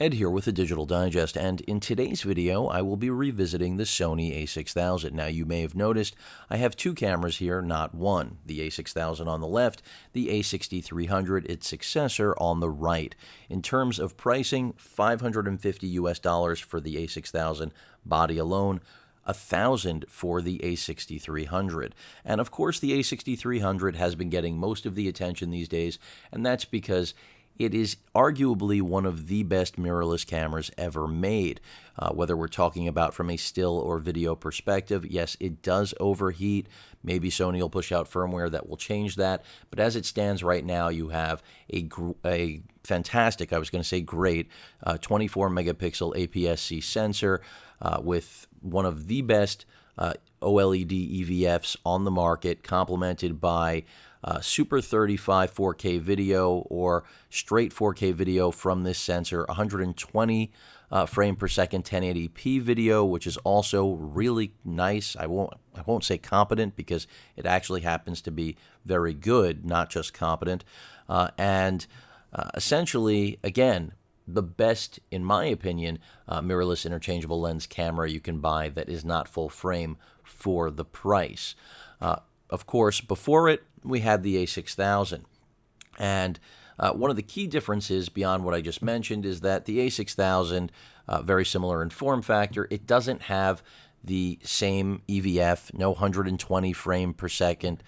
Ed here with the Digital Digest, and in today's video I will be revisiting the Sony A6000. Now you may have noticed I have two cameras here, not one. The A6000 on the left, the A6300, its successor, on the right. In terms of pricing, $550 for the A6000 body alone, $1,000 for the A6300. And of course the A6300 has been getting most of the attention these days, and that's because it is arguably one of the best mirrorless cameras ever made. Whether we're talking about from a still or video perspective, yes, it does overheat. Maybe Sony will push out firmware that will change that. But as it stands right now, you have a fantastic, I was going to say great, 24 megapixel aps-c sensor with one of the best OLED EVFs on the market, complemented by Super 35 4K video or straight 4K video from this sensor, 120 frame per second 1080p video, which is also really nice. I won't say competent because it actually happens to be very good, not just competent. Essentially, again, the best, in my opinion, mirrorless interchangeable lens camera you can buy that is not full frame for the price. Of course, before it, we had the A6000. And one of the key differences beyond what I just mentioned is that the A6000, very similar in form factor, it doesn't have the same EVF, no 120 frame per second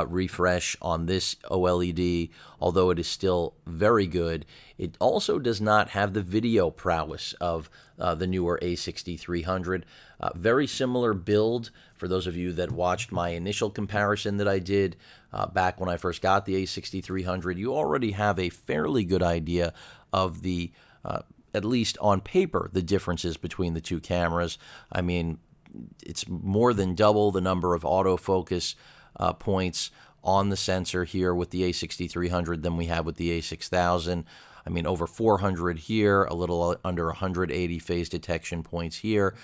refresh on this OLED, although it is still very good. It also does not have the video prowess of the newer A6300. Very similar build. For those of you that watched my initial comparison that I did back when I first got the A6300, you already have a fairly good idea of the, at least on paper, the differences between the two cameras. I mean, it's more than double the number of autofocus points on the sensor here with the A6300 than we have with the A6000. I mean, over 400 here, a little under 180 phase detection points here.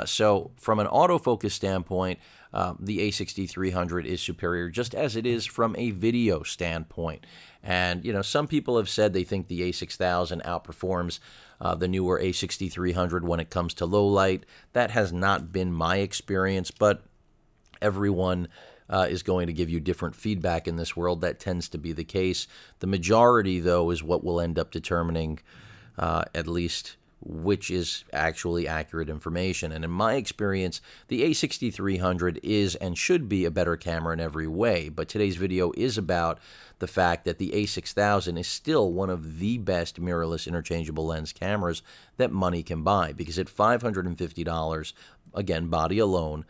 So from an autofocus standpoint, the A6300 is superior, just as it is from a video standpoint. And, you know, some people have said they think the A6000 outperforms the newer A6300 when it comes to low light. That has not been my experience, but everyone is going to give you different feedback in this world. That tends to be the case. The majority, though, is what will end up determining at least which is actually accurate information. And in my experience, the A6300 is and should be a better camera in every way. But today's video is about the fact that the A6000 is still one of the best mirrorless interchangeable lens cameras that money can buy, because at $550, again, body alone,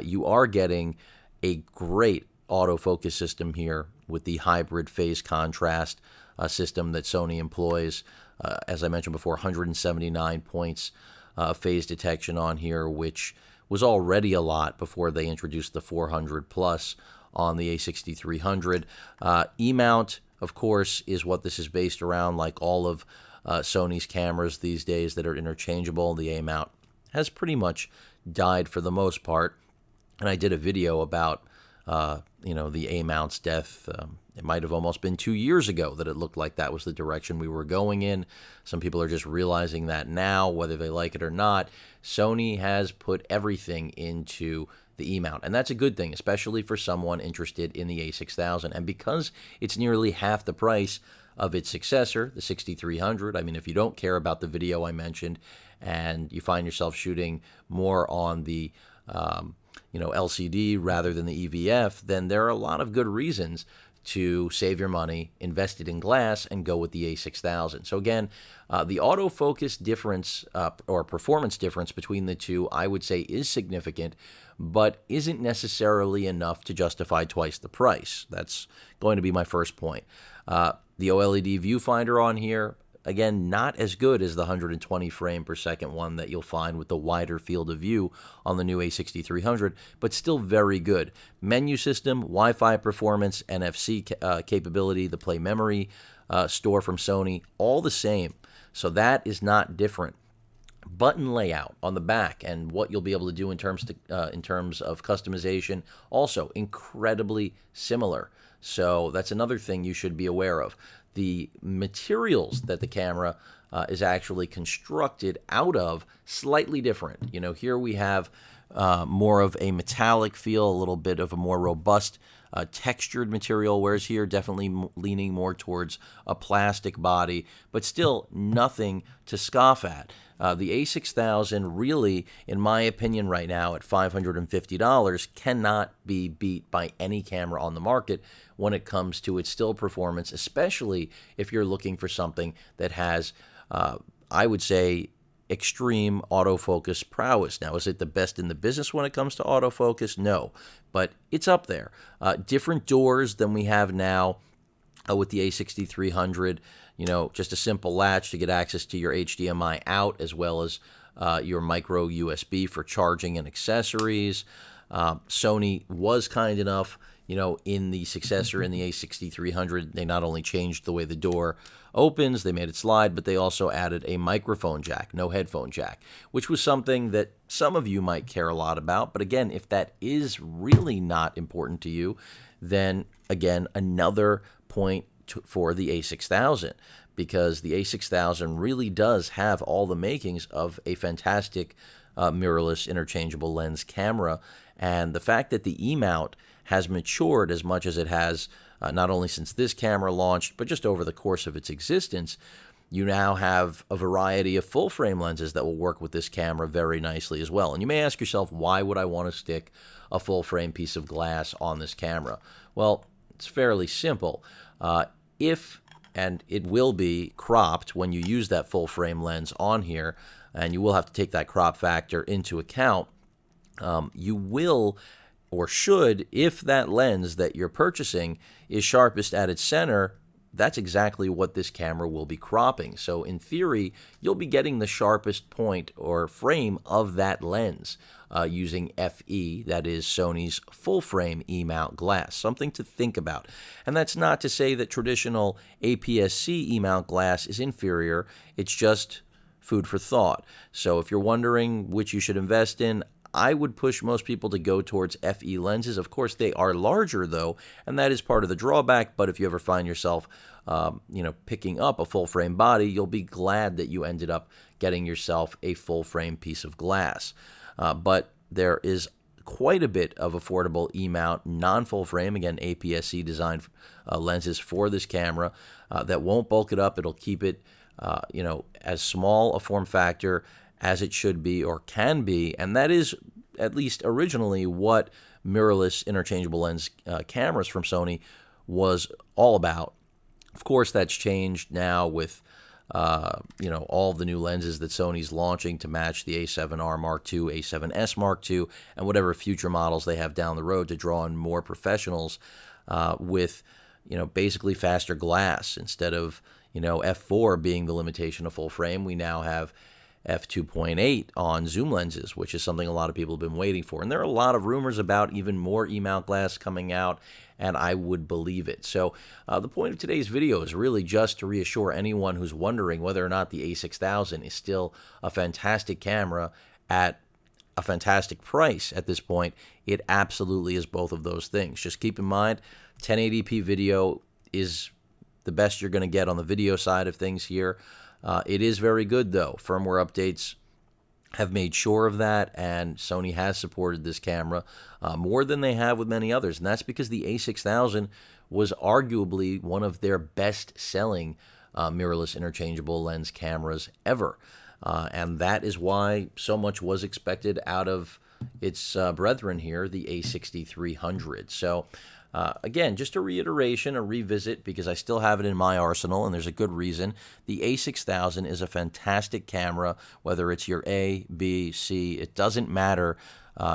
you are getting a great autofocus system here with the hybrid phase contrast system that Sony employs. As I mentioned before, 179 points phase detection on here, which was already a lot before they introduced the 400 plus on the A6300. E-mount, of course, is what this is based around, like all of Sony's cameras these days that are interchangeable. The A-mount has pretty much died for the most part. And I did a video about, the A-mount's death. It might have almost been 2 years ago that it looked like that was the direction we were going in. Some people are just realizing that now, whether they like it or not. Sony has put everything into the E-mount, and that's a good thing, especially for someone interested in the A6000. And because it's nearly half the price of its successor, the 6300, I mean, if you don't care about the video I mentioned and you find yourself shooting more on the LCD rather than the EVF, then there are a lot of good reasons to save your money, invest it in glass, and go with the A6000. So again, the autofocus difference or performance difference between the two, I would say, is significant, but isn't necessarily enough to justify twice the price. That's going to be my first point. The OLED viewfinder on here, again, not as good as the 120 frame per second one that you'll find with the wider field of view on the new A6300, but still very good. Menu system, Wi-Fi performance, NFC capability, the Play Memory store from Sony, all the same. So that is not different. Button layout on the back and what you'll be able to do in terms of customization, also incredibly similar. So that's another thing you should be aware of. The materials that the camera is actually constructed out of slightly different. Here we have more of a metallic feel, a little bit of a more robust textured material, whereas here definitely leaning more towards a plastic body, but still nothing to scoff at. The A6000 really, in my opinion right now at $550, cannot be beat by any camera on the market when it comes to its still performance, especially if you're looking for something that has, I would say, extreme autofocus prowess. Now, is it the best in the business when it comes to autofocus? No, but it's up there. Different doors than we have now with the A6300. Just a simple latch to get access to your HDMI out, as well as your micro USB for charging and accessories. Sony was kind enough, in the successor, in the A6300, they not only changed the way the door opens, they made it slide, but they also added a microphone jack, no headphone jack, which was something that some of you might care a lot about. But again, if that is really not important to you, then again, another point for the A6000, because the A6000 really does have all the makings of a fantastic mirrorless interchangeable lens camera. And the fact that the E-mount has matured as much as it has, not only since this camera launched, but just over the course of its existence, you now have a variety of full-frame lenses that will work with this camera very nicely as well. And you may ask yourself, why would I want to stick a full-frame piece of glass on this camera? Well, it's fairly simple. If, and it will be cropped when you use that full-frame lens on here, and you will have to take that crop factor into account, you will, or should, if that lens that you're purchasing is sharpest at its center, that's exactly what this camera will be cropping. So in theory, you'll be getting the sharpest point or frame of that lens using FE, that is Sony's full-frame E-mount glass. Something to think about. And that's not to say that traditional aps-c E-mount glass is inferior. It's just food for thought. So if you're wondering which you should invest in, I would push most people to go towards FE lenses. Of course, they are larger, though, and that is part of the drawback. But if you ever find yourself, picking up a full-frame body, you'll be glad that you ended up getting yourself a full-frame piece of glass. But there is quite a bit of affordable E-mount, non-full frame, again, aps-c designed lenses for this camera that won't bulk it up. It'll keep it, as small a form factor as it should be or can be, and that is at least originally what mirrorless interchangeable lens cameras from Sony was all about. Of course, that's changed now with all of the new lenses that Sony's launching to match the A7R Mark II, A7S Mark II, and whatever future models they have down the road to draw in more professionals with basically faster glass. Instead of f4 being the limitation of full frame, we now have f2.8 on zoom lenses, which is something a lot of people have been waiting for. And there are a lot of rumors about even more E-mount glass coming out, and I would believe it. So the point of today's video is really just to reassure anyone who's wondering whether or not the A6000 is still a fantastic camera at a fantastic price at this point. It absolutely is both of those things. Just keep in mind, 1080p video is the best you're going to get on the video side of things here. It is very good, though. Firmware updates have made sure of that, and Sony has supported this camera more than they have with many others, and that's because the A6000 was arguably one of their best-selling mirrorless interchangeable lens cameras ever, and that is why so much was expected out of its brethren here, the A6300. So again, just a reiteration, a revisit, because I still have it in my arsenal, and there's a good reason. The A6000 is a fantastic camera, whether it's your A, B, C, it doesn't matter.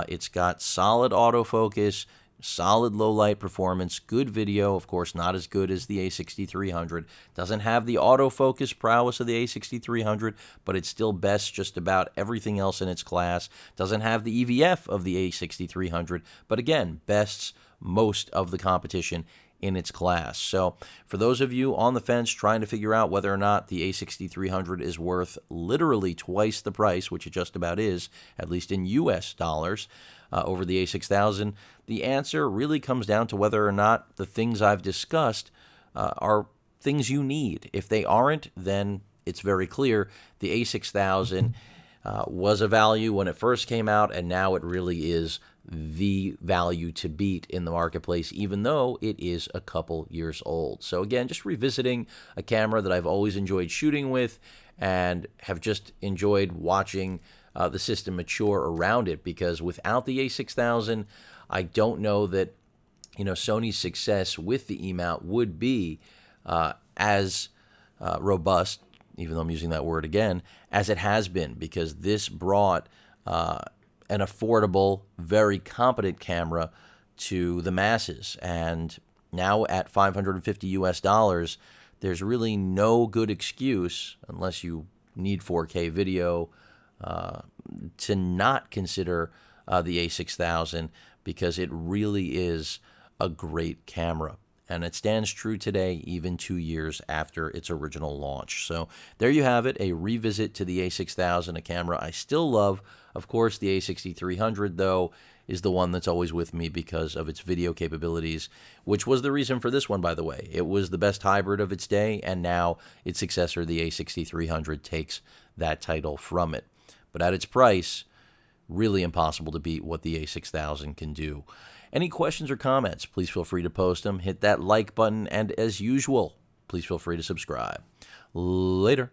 It's got solid autofocus, solid low light performance, good video, of course not as good as the A6300. Doesn't have the autofocus prowess of the A6300, but it still bests just about everything else in its class. Doesn't have the EVF of the A6300, but again, bests most of the competition in its class. So for those of you on the fence trying to figure out whether or not the A6300 is worth literally twice the price, which it just about is, at least in US dollars, over the A6000, the answer really comes down to whether or not the things I've discussed are things you need. If they aren't, then it's very clear the A6000 was a value when it first came out, and now it really is the value to beat in the marketplace, even though it is a couple years old. So again, just revisiting a camera that I've always enjoyed shooting with and have just enjoyed watching the system mature around it, because without the A6000, I don't know that Sony's success with the E-mount would be as robust, even though I'm using that word again, as it has been, because this brought an affordable, very competent camera to the masses. And now at $550 US, there's really no good excuse, unless you need 4K video, to not consider the A6000, because it really is a great camera. And it stands true today, even 2 years after its original launch. So there you have it, a revisit to the A6000, a camera I still love. Of course, the A6300, though, is the one that's always with me because of its video capabilities, which was the reason for this one, by the way. It was the best hybrid of its day, and now its successor, the A6300, takes that title from it. But at its price, really impossible to beat what the A6000 can do. Any questions or comments, please feel free to post them. Hit that like button, and as usual, please feel free to subscribe. Later.